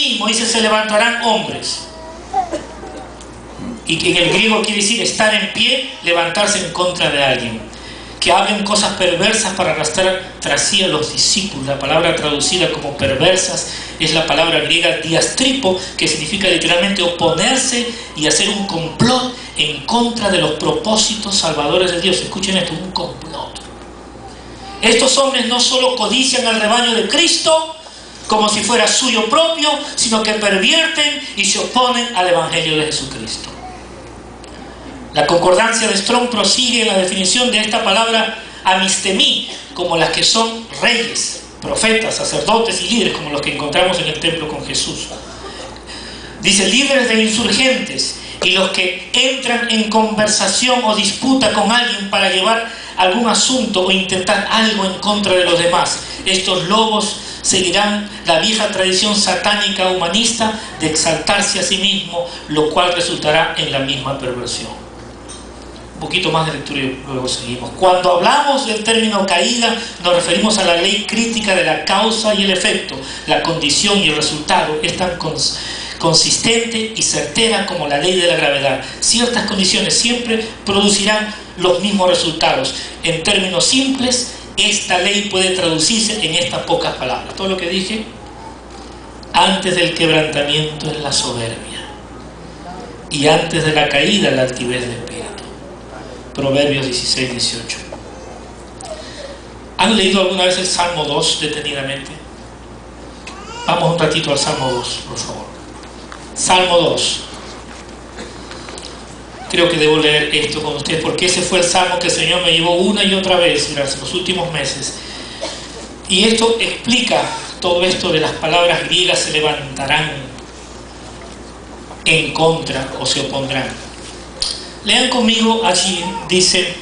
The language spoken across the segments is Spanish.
asimismo, dice, se levantarán hombres. Y que en el griego quiere decir estar en pie, levantarse en contra de alguien, que hablen cosas perversas para arrastrar tras sí a los discípulos. La palabra traducida como perversas es la palabra griega diastripo, que significa literalmente oponerse y hacer un complot en contra de los propósitos salvadores de Dios. Escuchen esto, un complot. Estos hombres no solo codician al rebaño de Cristo como si fuera suyo propio, sino que pervierten y se oponen al evangelio de Jesucristo. La concordancia de Strong prosigue en la definición de esta palabra amistemi, como las que son reyes, profetas, sacerdotes y líderes, como los que encontramos en el templo con Jesús. Dice líderes de insurgentes y los que entran en conversación o disputa con alguien para llevar algún asunto o intentar algo en contra de los demás. Estos lobos seguirán la vieja tradición satánica humanista de exaltarse a sí mismo, lo cual resultará en la misma perversión. Un poquito más de lectura y luego seguimos. Cuando hablamos del término caída, nos referimos a la ley crítica de la causa y el efecto, la condición y el resultado. Es tan consistente y certera como la ley de la gravedad. Ciertas condiciones siempre producirán los mismos resultados. En términos simples, esta ley puede traducirse en estas pocas palabras. Todo lo que dije, antes del quebrantamiento es la soberbia, y antes de la caída la altivez de espíritu. Proverbios 16, 18. ¿Han leído alguna vez el Salmo 2 detenidamente? Vamos un ratito al Salmo 2, por favor. Salmo 2. Creo que debo leer esto con ustedes porque ese fue el Salmo que el Señor me llevó una y otra vez durante los últimos meses. Y esto explica todo esto de las palabras griegas: se levantarán en contra o se opondrán. Lean conmigo allí, dice: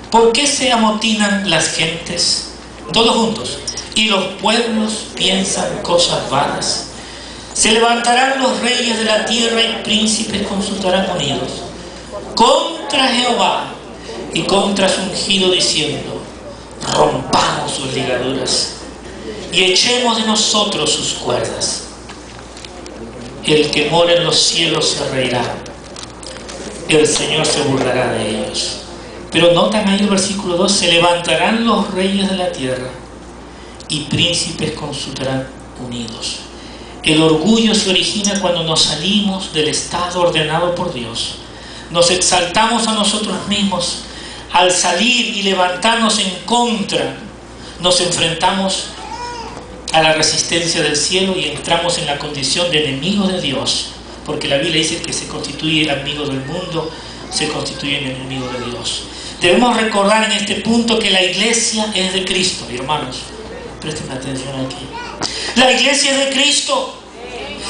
¿por qué se amotinan las gentes? Todos juntos. Y los pueblos piensan cosas vanas. Se levantarán los reyes de la tierra y príncipes consultarán unidos contra Jehová y contra su ungido, diciendo: rompamos sus ligaduras y echemos de nosotros sus cuerdas. El que mora en los cielos se reirá, el Señor se burlará de ellos. Pero notan ahí el versículo 2: se levantarán los reyes de la tierra y príncipes consultarán unidos. El orgullo se origina cuando nos salimos del estado ordenado por Dios. Nos exaltamos a nosotros mismos. Al salir y levantarnos en contra, nos enfrentamos a la resistencia del cielo y entramos en la condición de enemigos de Dios, porque la Biblia dice que se constituye amigo del mundo, se constituye en enemigo de Dios. Debemos recordar en este punto que la iglesia es de Cristo, hermanos. Presten atención aquí. La iglesia es de Cristo.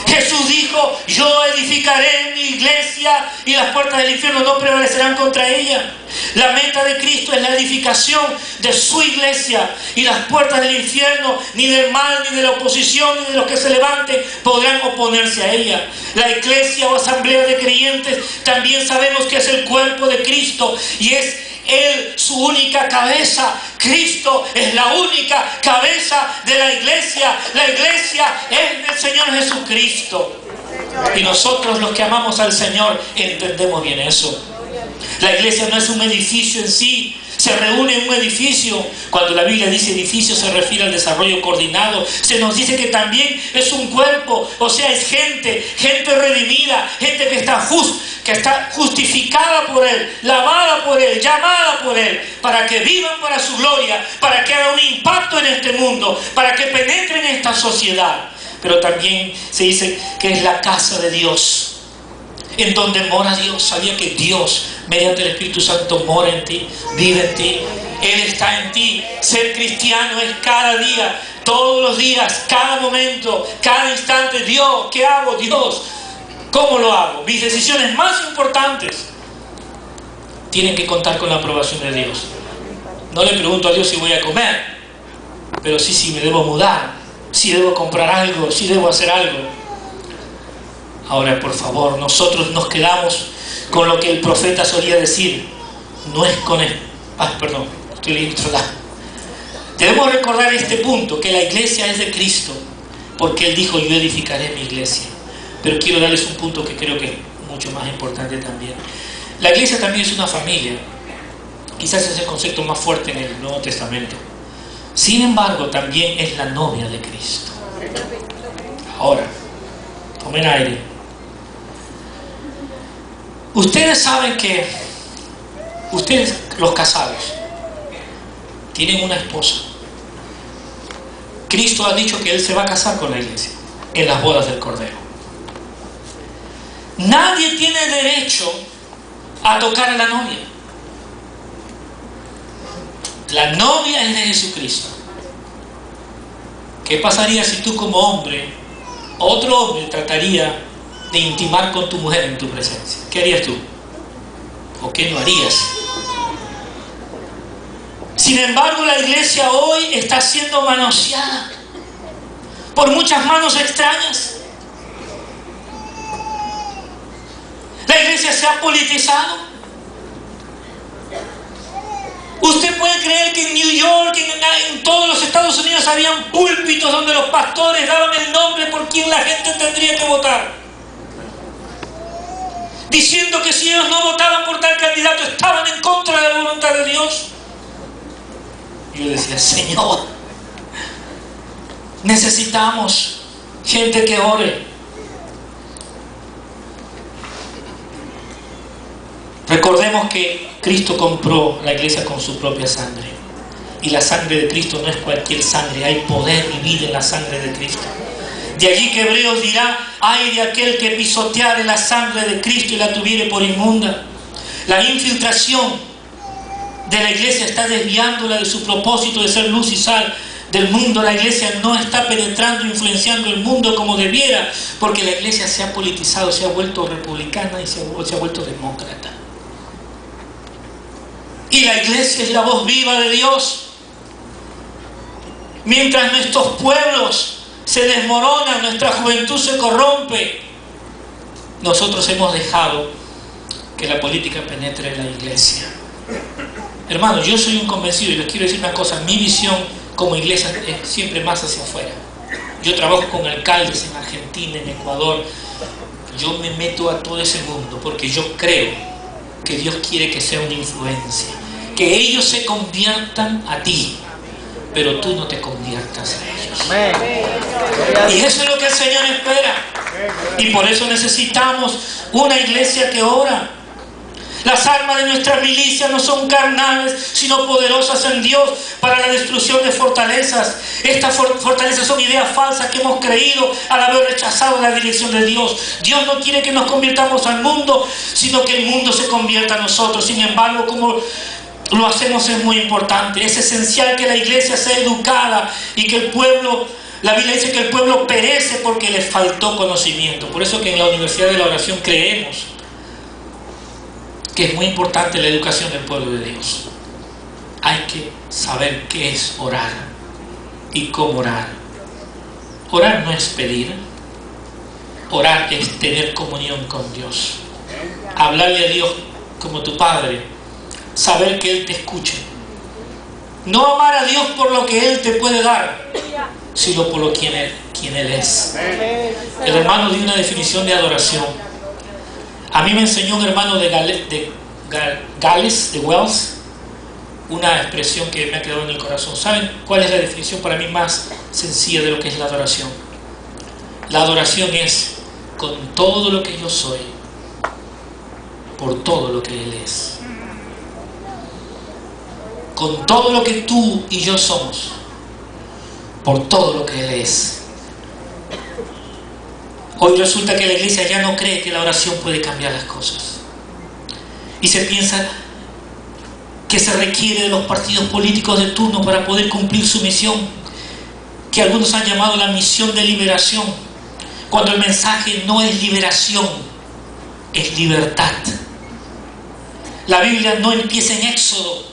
Jesús dijo: yo edificaré mi iglesia y las puertas del infierno no prevalecerán contra ella. La meta de Cristo es la edificación de su iglesia, y las puertas del infierno, ni del mal, ni de la oposición, ni de los que se levanten, podrán oponerse a ella. La iglesia o asamblea de creyentes también sabemos que es el cuerpo de Cristo y es Él su única cabeza. Cristo es la única cabeza de la iglesia. La iglesia es del Señor Jesucristo. Y nosotros, los que amamos al Señor, entendemos bien eso. La iglesia no es un edificio en sí. Se reúne en un edificio. Cuando la Biblia dice edificio, se refiere al desarrollo coordinado. Se nos dice que también es un cuerpo, o sea, es gente redimida, gente que está justificada por Él, lavada por Él, llamada por Él, para que vivan para su gloria, para que haga un impacto en este mundo, para que penetren en esta sociedad. Pero también se dice que es la casa de Dios, en donde mora Dios. Sabía que Dios, mediante el Espíritu Santo, mora en ti, vive en ti, Él está en ti. Ser cristiano es cada día, todos los días, cada momento, cada instante. Dios, ¿qué hago? Dios, ¿cómo lo hago? Mis decisiones más importantes tienen que contar con la aprobación de Dios. No le pregunto a Dios si voy a comer, pero sí si me debo mudar, si debo comprar algo, si debo hacer algo. Ahora, por favor, nosotros nos quedamos con lo que el profeta solía decir: no es con Debemos recordar este punto, que la iglesia es de Cristo, porque Él dijo, yo edificaré mi iglesia. Pero quiero darles un punto que creo que es mucho más importante también. La iglesia también es una familia. Quizás es el concepto más fuerte en el Nuevo Testamento. Sin embargo, también es la novia de Cristo. Ahora, tomen aire. Ustedes saben que ustedes, los casados, tienen una esposa. Cristo ha dicho que Él se va a casar con la iglesia en las bodas del Cordero. Nadie tiene derecho a tocar a la novia. La novia es de Jesucristo. ¿Qué pasaría si tú como hombre, otro hombre trataría de intimar con tu mujer en tu presencia? ¿Qué harías tú? ¿O qué no harías? Sin embargo, la iglesia hoy está siendo manoseada por muchas manos extrañas. La iglesia se ha politizado. Usted puede creer que en New York, en todos los Estados Unidos, habían púlpitos donde los pastores daban el nombre por quien la gente tendría que votar, diciendo que si ellos no votaban por tal candidato estaban en contra de la voluntad de Dios. Yo decía, Señor, necesitamos gente que ore. Recordemos que Cristo compró la iglesia con su propia sangre. Y la sangre de Cristo no es cualquier sangre. Hay poder y vida en la sangre de Cristo. De allí que Hebreos dirá, ay de aquel que pisoteare la sangre de Cristo y la tuviere por inmunda. La infiltración de la iglesia está desviándola de su propósito de ser luz y sal del mundo. La iglesia no está penetrando, influenciando el mundo como debiera, porque la iglesia se ha politizado, se ha vuelto republicana y se ha vuelto demócrata. Y la iglesia es la voz viva de Dios. Mientras nuestros pueblos se desmoronan, nuestra juventud se corrompe, nosotros hemos dejado que la política penetre en la iglesia. Hermanos, yo soy un convencido y les quiero decir una cosa, mi visión como iglesia es siempre más hacia afuera. Yo trabajo con alcaldes en Argentina, en Ecuador. Yo me meto a todo ese mundo porque yo creo que Dios quiere que sea una influencia, que ellos se conviertan a ti, pero tú no te conviertas a ellos. Y eso es lo que el Señor espera. Y por eso necesitamos una iglesia que ora. Las armas de nuestra milicia no son carnales, sino poderosas en Dios para la destrucción de fortalezas. Estas fortalezas son ideas falsas que hemos creído al haber rechazado la dirección de Dios. Dios no quiere que nos convirtamos al mundo, sino que el mundo se convierta a nosotros. Sin embargo, como lo hacemos es muy importante. Es esencial que la iglesia sea educada y que el pueblo, la Biblia dice que el pueblo perece porque le faltó conocimiento. Por eso que en la Universidad de la Oración creemos que es muy importante la educación del pueblo de Dios. Hay que saber qué es orar y cómo orar. Orar no es pedir. Orar es tener comunión con Dios. Hablarle a Dios como tu Padre. Saber que Él te escuche. No amar a Dios por lo que Él te puede dar, sino por lo quien Él es. El hermano dio una definición de adoración. A mí me enseñó un hermano de Gales, de Wells, una expresión que me ha quedado en el corazón. ¿Saben cuál es la definición para mí más sencilla de lo que es la adoración? La adoración es con todo lo que yo soy, por todo lo que Él es. Con todo lo que tú y yo somos, por todo lo que Él es. Hoy resulta que la iglesia ya no cree que la oración puede cambiar las cosas. Y se piensa que se requiere de los partidos políticos de turno para poder cumplir su misión, que algunos han llamado la misión de liberación, cuando el mensaje no es liberación, es libertad. La Biblia no empieza en Éxodo,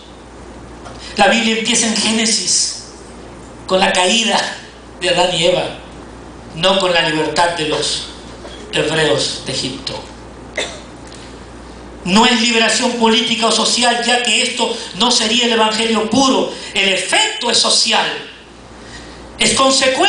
la Biblia empieza en Génesis, con la caída de Adán y Eva, no con la libertad de los hebreos de Egipto. No es liberación política o social, ya que esto no sería el evangelio puro. El efecto es social, es consecuencia.